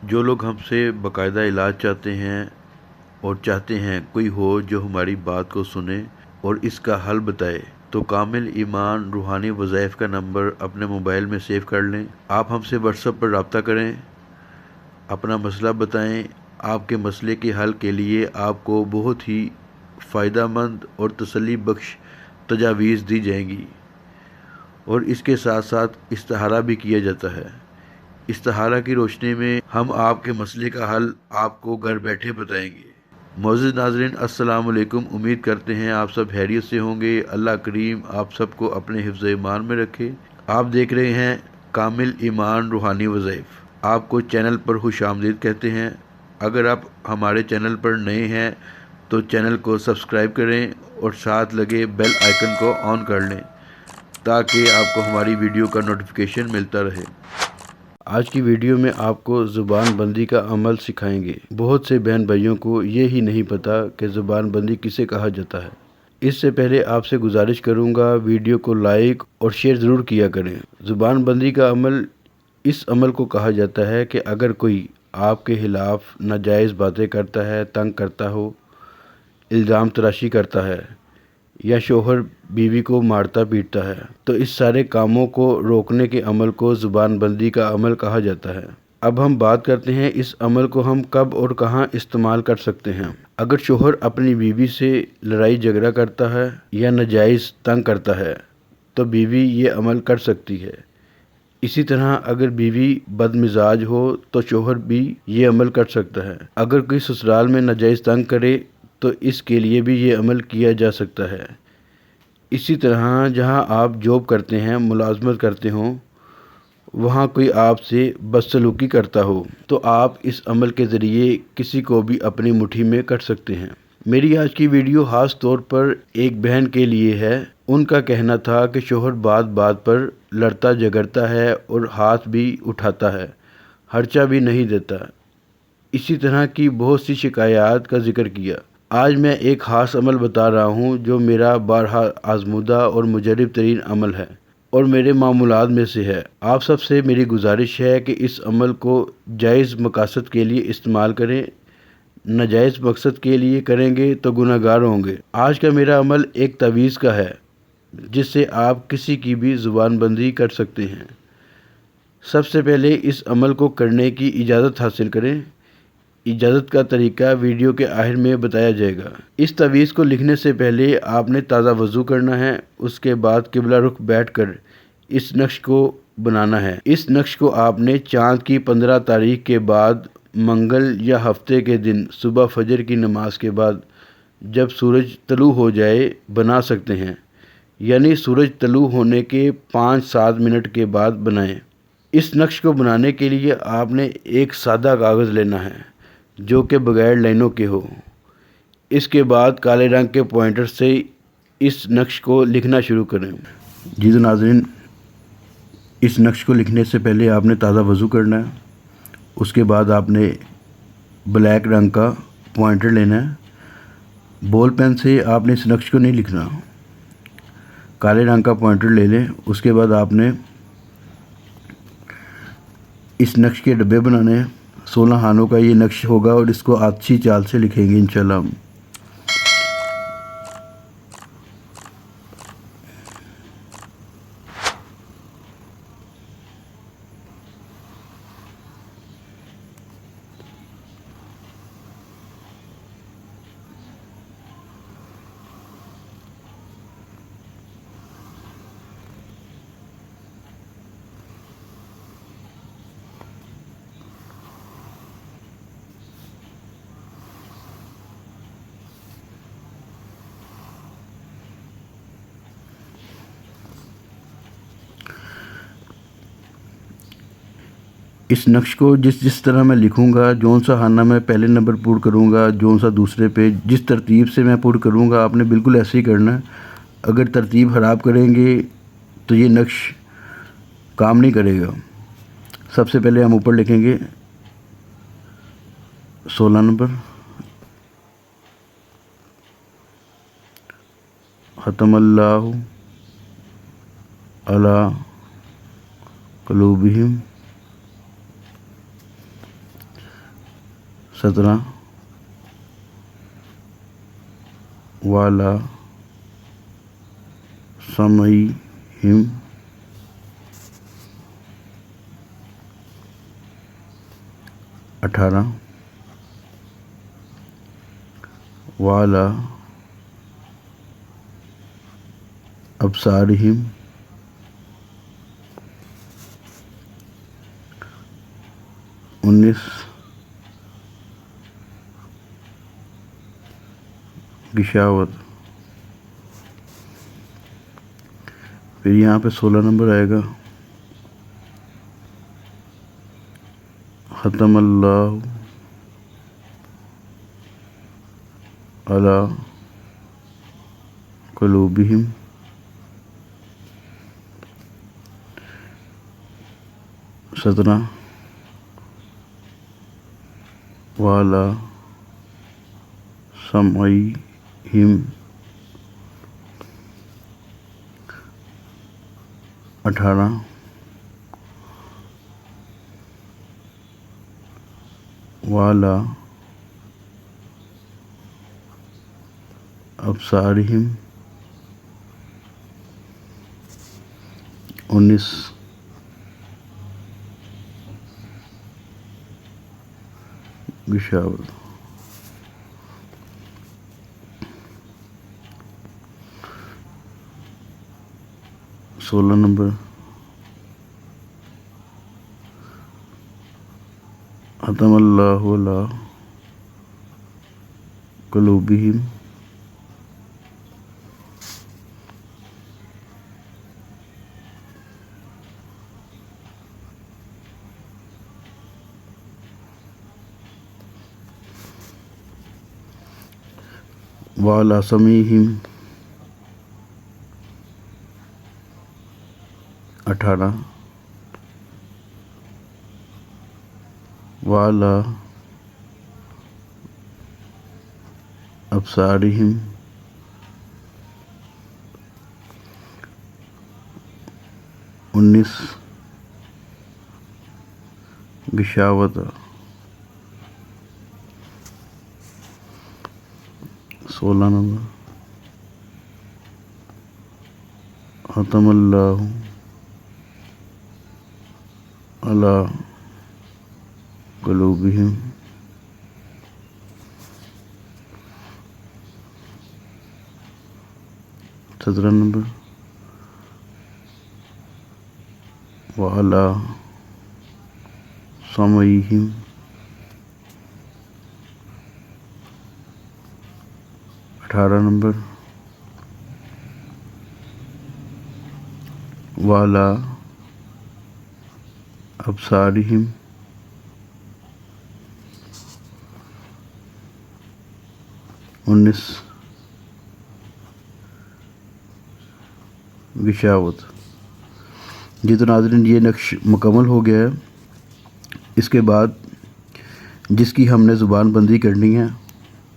جو لوگ हमसे बाकायदा इलाज चाहते हैं और चाहते हैं कोई हो जो हमारी बात को सुने और इसका हल बताए, तो कामिल ईमान रूहानी वज़ाइफ का नंबर अपने मोबाइल में सेव कर लें। आप हमसे व्हाट्सएप पर रब्ता करें, अपना मसला बताएं। आपके मसले के हल के लिए आपको बहुत ही फ़ायदेमंद और तसल्ली बख्श तजावीज़ दी जाएंगी और इसके साथ साथ इस्तिहारा भी किया जाता है। इस्तिहारा की रोशनी में हम आपके मसले का हल आपको घर बैठे बताएंगे। मोअज़्ज़िज़ नाज़रीन, अस्सलाम वालेकुम। उम्मीद करते हैं आप सब खैरियत से होंगे। अल्लाह करीम आप सबको अपने हिफ्ज़ ईमान में रखे। आप देख रहे हैं कामिल ईमान रूहानी वज़ाइफ। आपको चैनल पर खुश आमदीद कहते हैं। अगर आप हमारे चैनल पर नए हैं तो चैनल को सब्सक्राइब करें और साथ लगे बेल आइकन को ऑन कर लें ताकि आपको हमारी वीडियो का नोटिफिकेशन मिलता रहे। आज की वीडियो में आपको ज़ुबान बंदी का अमल सिखाएंगे। बहुत से बहन भाइयों को ये ही नहीं पता कि ज़ुबान बंदी किसे कहा जाता है। इससे पहले आपसे गुजारिश करूंगा, वीडियो को लाइक और शेयर ज़रूर किया करें। ज़ुबान बंदी का अमल इस अमल को कहा जाता है कि अगर कोई आपके खिलाफ़ नाजायज़ बातें करता है, तंग करता हो, इल्ज़ाम तराशी करता है या शोहर बीवी को मारता पीटता है, तो इस सारे कामों को रोकने के अमल को ज़ुबान बंदी का अमल कहा जाता है। अब हम बात करते हैं इस अमल को हम कब और कहाँ इस्तेमाल कर सकते हैं। अगर शोहर अपनी बीवी से लड़ाई झगड़ा करता है या नाजायज़ तंग करता है तो बीवी ये अमल कर सकती है। इसी तरह अगर बीवी बदमिजाज हो तो शोहर भी ये अमल कर सकता है। अगर कोई ससुराल में नाजायज़ तंग करे तो इसके लिए भी ये अमल किया जा सकता है। इसी तरह जहां आप जॉब करते हैं, मुलाजमत करते हों, वहां कोई आपसे बदसलूकी करता हो तो आप इस अमल के ज़रिए किसी को भी अपनी मुट्ठी में कर सकते हैं। मेरी आज की वीडियो ख़ास तौर पर एक बहन के लिए है। उनका कहना था कि शोहर बात बात पर लड़ता झगड़ता है और हाथ भी उठाता है, खर्चा भी नहीं देता। इसी तरह की बहुत सी शिकायत का जिक्र किया। आज मैं एक ख़ास अमल बता रहा हूँ जो मेरा बारहा आजमूदा और मुजरब तरीन अमल है और मेरे मामूलात में से है। आप सबसे मेरी गुजारिश है कि इस अमल को जायज़ मकसद के लिए इस्तेमाल करें। नाजायज़ मकसद के लिए करेंगे तो गुनहगार होंगे। आज का मेरा अमल एक तवीज़ का है जिससे आप किसी की भी ज़ुबान बंदी कर सकते हैं। सबसे पहले इस अमल को करने की इजाज़त हासिल करें। इजाज़त का तरीका वीडियो के आखिर में बताया जाएगा। इस तवीज़ को लिखने से पहले आपने ताज़ा वज़ू करना है। उसके बाद किबला रुख बैठकर इस नक्श को बनाना है। इस नक्श को आपने चाँद की 15 तारीख के बाद मंगल या हफ्ते के दिन सुबह फजर की नमाज के बाद जब सूरज तलू हो जाए बना सकते हैं, यानी सूरज तलू होने के 5-7 मिनट के बाद बनाएं। इस नक्श को बनाने के लिए आपने एक सादा कागज़ लेना है जो कि बगैर लाइनों के हो। इसके बाद काले रंग के पॉइंटर से इस नक्श को लिखना शुरू करें। जी तो नाज़रीन, इस नक्श को लिखने से पहले आपने ताज़ा वज़ू करना है। उसके बाद आपने ब्लैक रंग का पॉइंटर लेना है। बॉल पेन से आपने इस नक्श को नहीं लिखना, काले रंग का पॉइंटर ले लें। उसके बाद आपने इस नक्श के डब्बे बनाने हैं। 16 खानों का ये नक्श होगा और इसको अच्छी चाल से लिखेंगे इंशाल्लाह। इस नक्श को जिस तरह मैं लिखूंगा, जौन सा खाना मैं पहले नंबर पुर करूंगा, जौन सा दूसरे पे, जिस तरतीब से मैं पुर करूंगा आपने बिल्कुल ऐसे ही करना है। अगर तरतीब ख़राब करेंगे तो ये नक्श काम नहीं करेगा। सबसे पहले हम ऊपर लिखेंगे 16 नंबर, ख़तमल्लाहु अला क़ुलूबिहिम 17 والا سمعہم 18 والا ابصارہم 19 غشاوت. پھر یہاں پہ 16 نمبر آئے گا ختم اللہ علی قلوبہم 17 والا سمعہم 18 والا ابصارہم 19 غشاوت. 16 نمبر ختم اللہ علی قلوبہم 18 والا سمعہم 18 والا ابصارہم 19 غشاوت. 16 نمبر ختم اللہ علی قلوبہم 17 نمبر وعلی سمعہم 18 نمبر وعلی ابصارہم 19 غشاوت. جی تو ناظرین یہ نقش مکمل ہو گیا ہے. اس کے بعد جس کی ہم نے زبان بندی کرنی ہے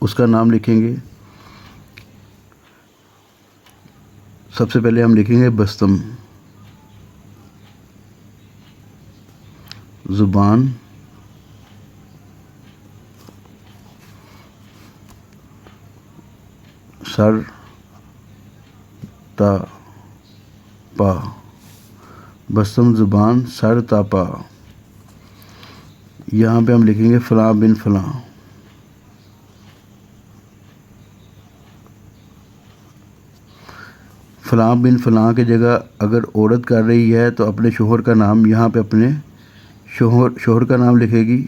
اس کا نام لکھیں گے. سب سے پہلے ہم لکھیں گے بستم. زبان سر تا پا. بستم زبان سر تا پا. یہاں پہ ہم لکھیں گے فلاں بن فلاں. فلاں بن فلاں کی جگہ اگر عورت کر رہی ہے تو اپنے شوہر کا نام یہاں پہ اپنے شوہر کا نام لکھے گی.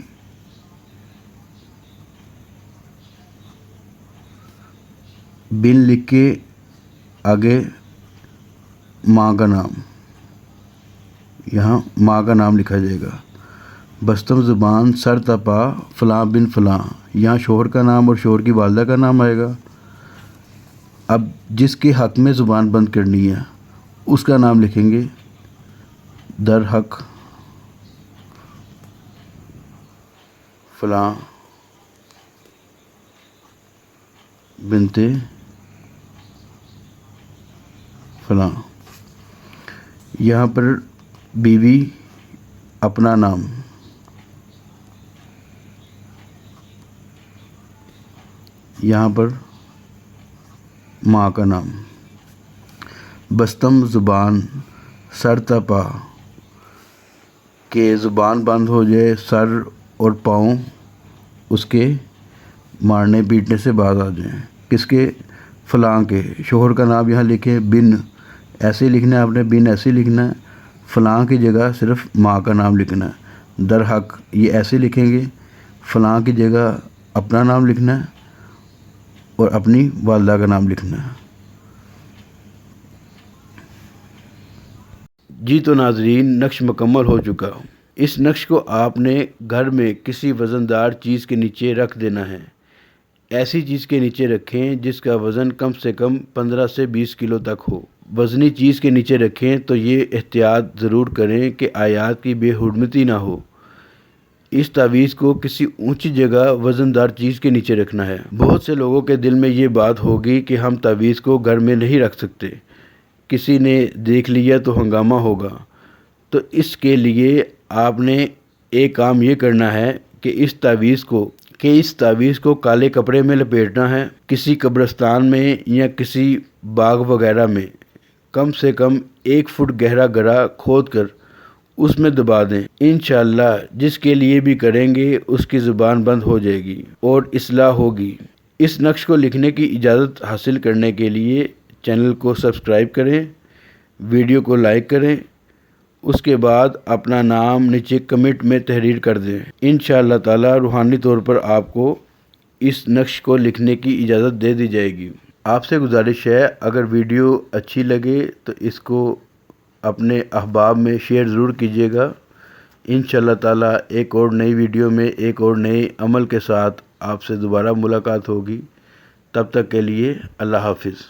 بن لکھ کے آگے ماں کا نام, یہاں ماں کا نام لکھا جائے گا. بستم زبان سر تپا فلاں بن فلاں. یہاں شوہر کا نام اور شوہر کی والدہ کا نام آئے گا. اب جس کے حق میں زبان بند کرنی ہے اس کا نام لکھیں گے در حق فلاں بنتے فلاں. یہاں پر بیوی اپنا نام, یہاں پر ماں کا نام، بستم زبان سر تا پا، کہ زبان بند ہو جائے، سر اور پاؤں اس کے مارنے پیٹنے سے باز آ جائیں۔ کس کے؟ فلاں کے۔ شوہر کا نام یہاں لکھیں، بن ایسے لکھنا ہے آپ نے، بن ایسے لکھنا ہے، فلاں کی جگہ صرف ماں کا نام لکھنا ہے۔ در حق یہ ایسے لکھیں گے، فلاں کی جگہ اپنا نام لکھنا ہے اور اپنی والدہ کا نام لکھنا ہے۔ جی تو ناظرین، نقش مکمل ہو چکا۔ اس نقش کو آپ نے گھر میں کسی وزندار چیز کے نیچے رکھ دینا ہے۔ ایسی چیز کے نیچے رکھیں جس کا وزن کم سے کم 15 سے 20 کلو تک ہو۔ وزنی چیز کے نیچے رکھیں تو یہ احتیاط ضرور کریں کہ آیات کی بے حرمتی نہ ہو۔ اس تعویذ کو کسی اونچی جگہ وزندار چیز کے نیچے رکھنا ہے۔ بہت سے لوگوں کے دل میں یہ بات ہوگی کہ ہم تعویذ کو گھر میں نہیں رکھ سکتے، کسی نے دیکھ لیا تو ہنگامہ ہوگا۔ تو اس کے لیے آپ نے ایک کام یہ کرنا ہے کہ اس تعویذ کو کالے کپڑے میں لپیٹنا ہے، کسی قبرستان میں یا کسی باغ وغیرہ میں کم سے کم 1 فٹ گہرا گڑھا کھود کر اس میں دبا دیں۔ انشاءاللہ جس کے لیے بھی کریں گے اس کی زبان بند ہو جائے گی اور اصلاح ہوگی۔ اس نقش کو لکھنے کی اجازت حاصل کرنے کے لیے چینل کو سبسکرائب کریں، ویڈیو کو لائک کریں، اس کے بعد اپنا نام نیچے کمنٹ میں تحریر کر دیں۔ انشاءاللہ تعالی روحانی طور پر آپ کو اس نقش کو لکھنے کی اجازت دے دی جائے گی۔ آپ سے گزارش ہے، اگر ویڈیو اچھی لگے تو اس کو اپنے احباب میں شیئر ضرور کیجیے گا۔ انشاءاللہ تعالی ایک اور نئی ویڈیو میں ایک اور نئے عمل کے ساتھ آپ سے دوبارہ ملاقات ہوگی۔ تب تک کے لیے اللہ حافظ۔